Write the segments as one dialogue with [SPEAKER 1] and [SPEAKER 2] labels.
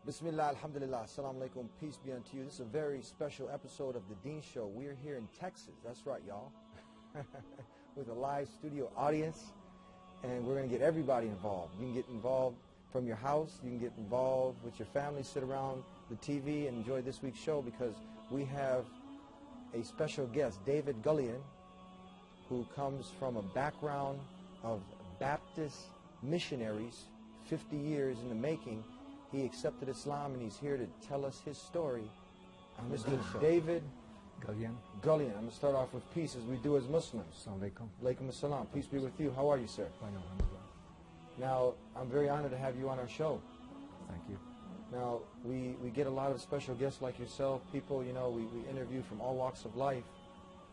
[SPEAKER 1] Bismillah, alhamdulillah, assalamu alaikum, peace be unto you. This is a very special episode of the Dean Show. We're here in Texas, that's right, y'all, with a live studio audience, and we're going to get everybody involved. You can get involved from your house, you can get involved with your family, sit around the TV and enjoy this week's show, because we have a special guest, David Gullion, who comes from a background of Baptist missionaries, 50 years in the making. He accepted Islam, and he's here to tell us his story. Mr. David
[SPEAKER 2] Gullion.
[SPEAKER 1] Gullion. I'm going to start off with peace, as we do as Muslims.
[SPEAKER 2] Assalamu alaikum.
[SPEAKER 1] Alaikum assalam. Peace be with you. How are you, sir? Now, I'm very honored to have you on our show.
[SPEAKER 2] Thank you.
[SPEAKER 1] Now, we get a lot of special guests like yourself, people, you know, we interview from all walks of life.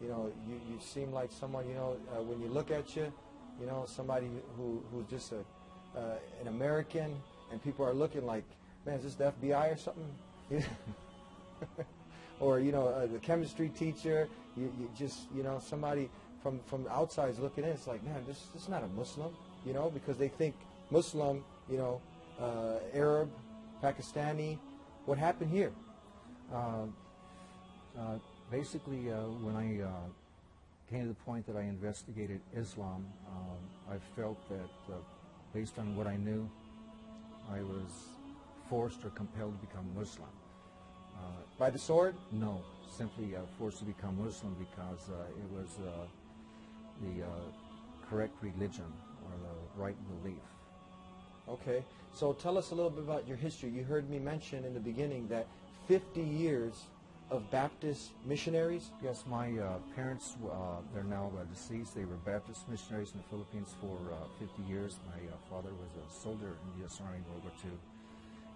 [SPEAKER 1] You know, you seem like someone, you know, when you look at you, you know, somebody who's just an American, and people are looking like, man, is this the FBI or something? Or, you know, the chemistry teacher, you just, you know, somebody from outside is looking in, it's like, man, this is not a Muslim, you know, because they think Muslim, you know, Arab, Pakistani. What happened here?
[SPEAKER 2] Basically, when I came to the point that I investigated Islam, I felt that based on what I knew, I was forced or compelled to become Muslim.
[SPEAKER 1] By the sword?
[SPEAKER 2] No, simply forced to become Muslim because it was the correct religion or the right belief.
[SPEAKER 1] Okay, so tell us a little bit about your history. You heard me mention in the beginning that 50 years of Baptist missionaries?
[SPEAKER 2] Yes, my parents, they're now deceased. They were Baptist missionaries in the Philippines for 50 years. My father was a soldier in the U.S. Army in World War II.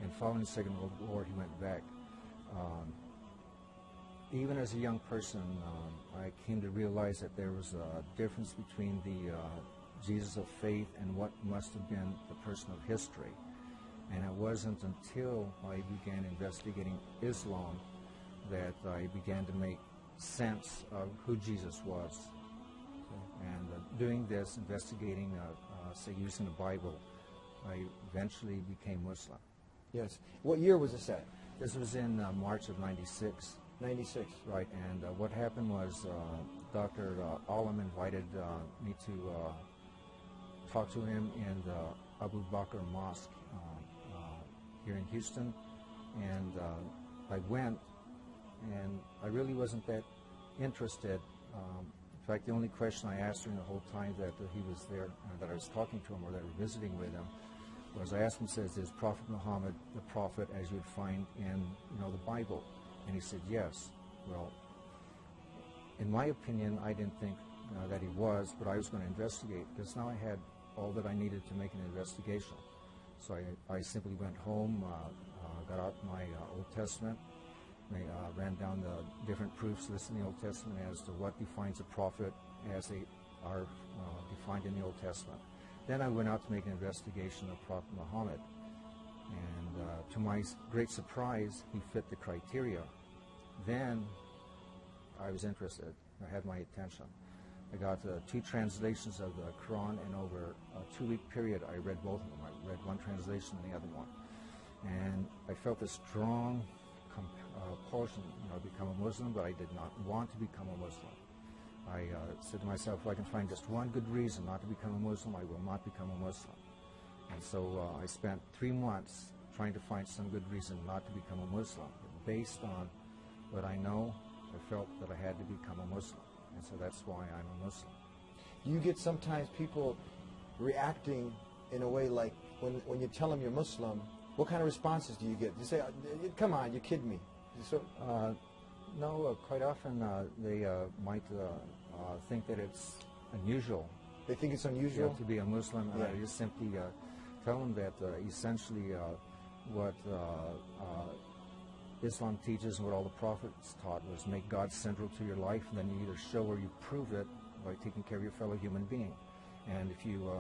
[SPEAKER 2] And following the Second World War, he went back. Even as a young person, I came to realize that there was a difference between the Jesus of faith and what must have been the person of history. And it wasn't until I began investigating Islam that I began to make sense of who Jesus was. And doing this, investigating, say, using the Bible, I eventually became Muslim.
[SPEAKER 1] Yes. What year was this at?
[SPEAKER 2] This was in March of '96.
[SPEAKER 1] 96.
[SPEAKER 2] Right, and what happened was Dr. Alam invited me to talk to him in the Abu Bakr Mosque here in Houston, and I went, and I really wasn't that interested. In fact, the only question I asked during the whole time that he was there, that I was talking to him or that I was visiting with him, was I asked him, says, is Prophet Muhammad the prophet as you would find in, you know, the Bible? And he said, yes. Well, in my opinion, I didn't think that he was, but I was going to investigate, because now I had all that I needed to make an investigation. So I simply went home, got out my Old Testament, ran down the different proofs listed in the Old Testament as to what defines a prophet as they are defined in the Old Testament. Then I went out to make an investigation of Prophet Muhammad, and to my great surprise, he fit the criteria. Then I was interested. I had my attention. I got 2 translations of the Quran, and over a 2-week period, I read both of them. I read one translation and the other one, and I felt a strong compulsion, you know, to become a Muslim, but I did not want to become a Muslim. I said to myself, if I can find just one good reason not to become a Muslim, I will not become a Muslim. And so I spent 3 months trying to find some good reason not to become a Muslim. Based on what I know, I felt that I had to become a Muslim. And so that's why I'm a Muslim.
[SPEAKER 1] You get sometimes people reacting in a way like, when you tell them you're Muslim, what kind of responses do you get? You say, come on, you're kidding me. So,
[SPEAKER 2] no, quite often they might think that it's unusual.
[SPEAKER 1] They think it's unusual?
[SPEAKER 2] Yeah, to be a Muslim.
[SPEAKER 1] Yeah.
[SPEAKER 2] I just simply tell them that essentially what Islam teaches and what all the prophets taught was make God central to your life, and then you either show or you prove it by taking care of your fellow human being. And if you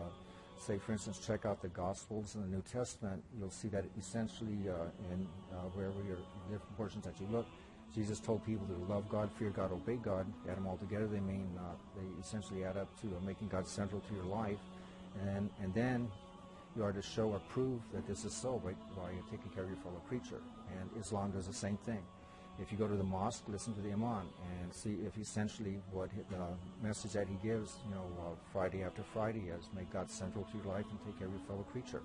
[SPEAKER 2] say, for instance, check out the Gospels in the New Testament, you'll see that essentially in wherever your different portions that you look, Jesus told people to love God, fear God, obey God. Add them all together, they mean they essentially add up to making God central to your life. And then you are to show or prove that this is so by taking care of your fellow creature. And Islam does the same thing. If you go to the mosque, listen to the imam and see if essentially what the message that he gives, Friday after Friday is, make God central to your life and take care of your fellow creature.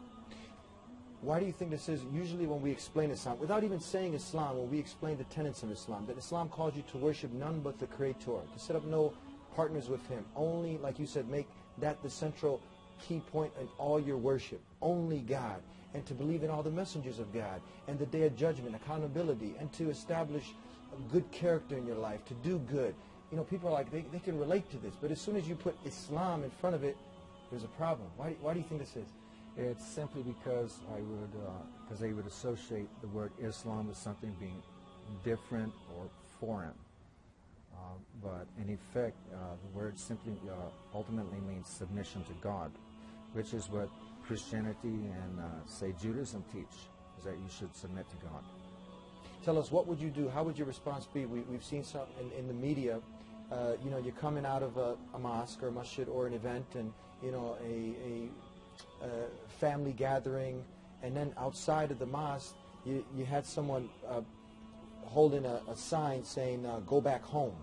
[SPEAKER 1] Why do you think this is? Usually when we explain Islam, without even saying Islam, when we explain the tenets of Islam, that Islam calls you to worship none but the Creator, to set up no partners with Him, only, like you said, make that the central key point in all your worship, only God, and to believe in all the messengers of God, and the day of judgment, accountability, and to establish a good character in your life, to do good. People are like, they can relate to this, but as soon as you put Islam in front of it, there's a problem. Why do you think this is?
[SPEAKER 2] It's simply because they would associate the word Islam with something being different or foreign. But in effect, the word simply ultimately means submission to God, which is what Christianity and, say, Judaism teach, is that you should submit to God.
[SPEAKER 1] Tell us, what would you do? How would your response be? We've seen some in the media, you're coming out of a mosque or a masjid or an event, and, a family gathering, and then outside of the mosque, you had someone holding a sign saying, go back home.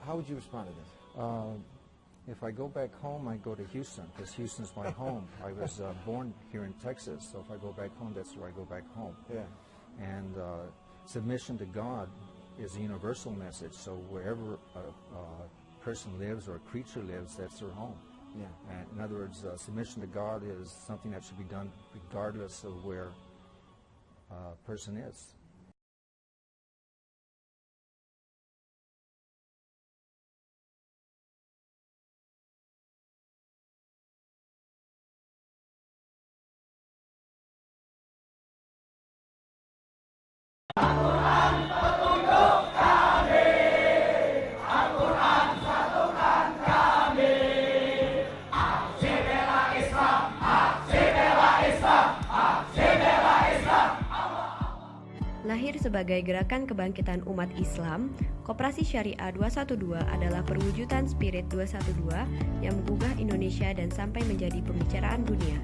[SPEAKER 1] How would you respond to this?
[SPEAKER 2] If I go back home, I go to Houston, because Houston's my home. I was born here in Texas, so if I go back home, that's where I go back home.
[SPEAKER 1] Yeah.
[SPEAKER 2] And submission to God is a universal message, so wherever a person lives or a creature lives, that's their home.
[SPEAKER 1] Yeah.
[SPEAKER 2] And in other words, submission to God is something that should be done regardless of where a person is.
[SPEAKER 3] Lahir sebagai gerakan kebangkitan umat Islam, Koperasi Syariah 212 adalah perwujudan spirit 212 yang menggugah Indonesia dan sampai menjadi pembicaraan dunia.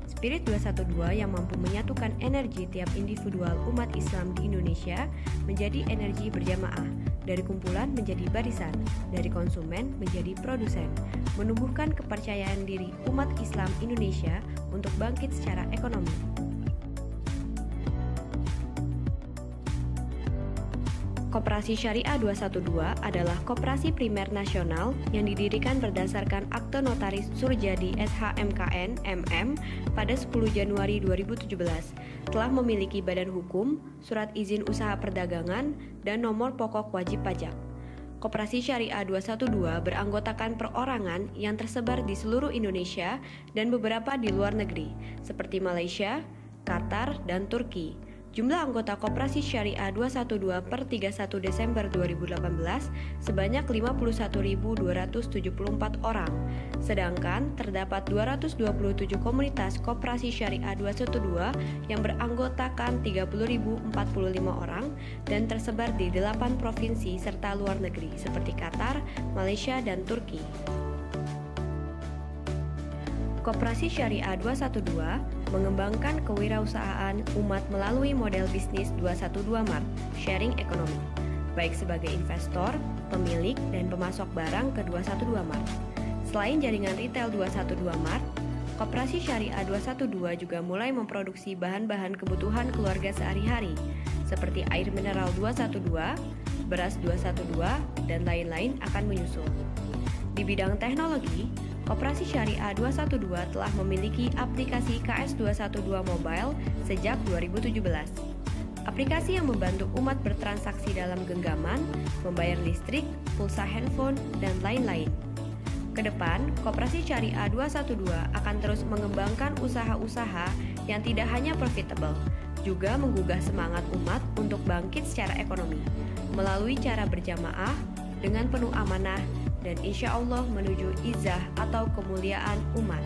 [SPEAKER 3] Spirit 212 yang mampu menyatukan energi tiap individual umat Islam di Indonesia menjadi energi berjamaah, dari kumpulan menjadi barisan, dari konsumen menjadi produsen, menumbuhkan kepercayaan diri umat Islam Indonesia untuk bangkit secara ekonomi. Koperasi Syariah 212 adalah koperasi primer nasional yang didirikan berdasarkan Akte Notaris Surjadi SHMKN MM pada 10 Januari 2017. Telah memiliki badan hukum, surat izin usaha perdagangan, dan nomor pokok wajib pajak. Koperasi Syariah 212 beranggotakan perorangan yang tersebar di seluruh Indonesia dan beberapa di luar negeri, seperti Malaysia, Qatar, dan Turki. Jumlah anggota Koperasi Syariah 212 per 31 Desember 2018 sebanyak 51.274 orang. Sedangkan terdapat 227 komunitas Koperasi Syariah 212 yang beranggotakan 30.045 orang dan tersebar di 8 provinsi serta luar negeri seperti Qatar, Malaysia, dan Turki. Koperasi Syariah 212 mengembangkan kewirausahaan umat melalui model bisnis 212 Mart, sharing ekonomi, baik sebagai investor, pemilik, dan pemasok barang ke 212 Mart. Selain jaringan retail 212 Mart, Koperasi Syariah 212 juga mulai memproduksi bahan-bahan kebutuhan keluarga sehari-hari, seperti air mineral 212, beras 212, dan lain-lain akan menyusul. Di bidang teknologi, Koperasi Syariah 212 telah memiliki aplikasi KS212 Mobile sejak 2017. Aplikasi yang membantu umat bertransaksi dalam genggaman, membayar listrik, pulsa handphone, dan lain-lain. Kedepan, Koperasi Syariah 212 akan terus mengembangkan usaha-usaha yang tidak hanya profitable, juga menggugah semangat umat untuk bangkit secara ekonomi, melalui cara berjamaah, dengan penuh amanah, dan insya Allah menuju izah atau kemuliaan umat.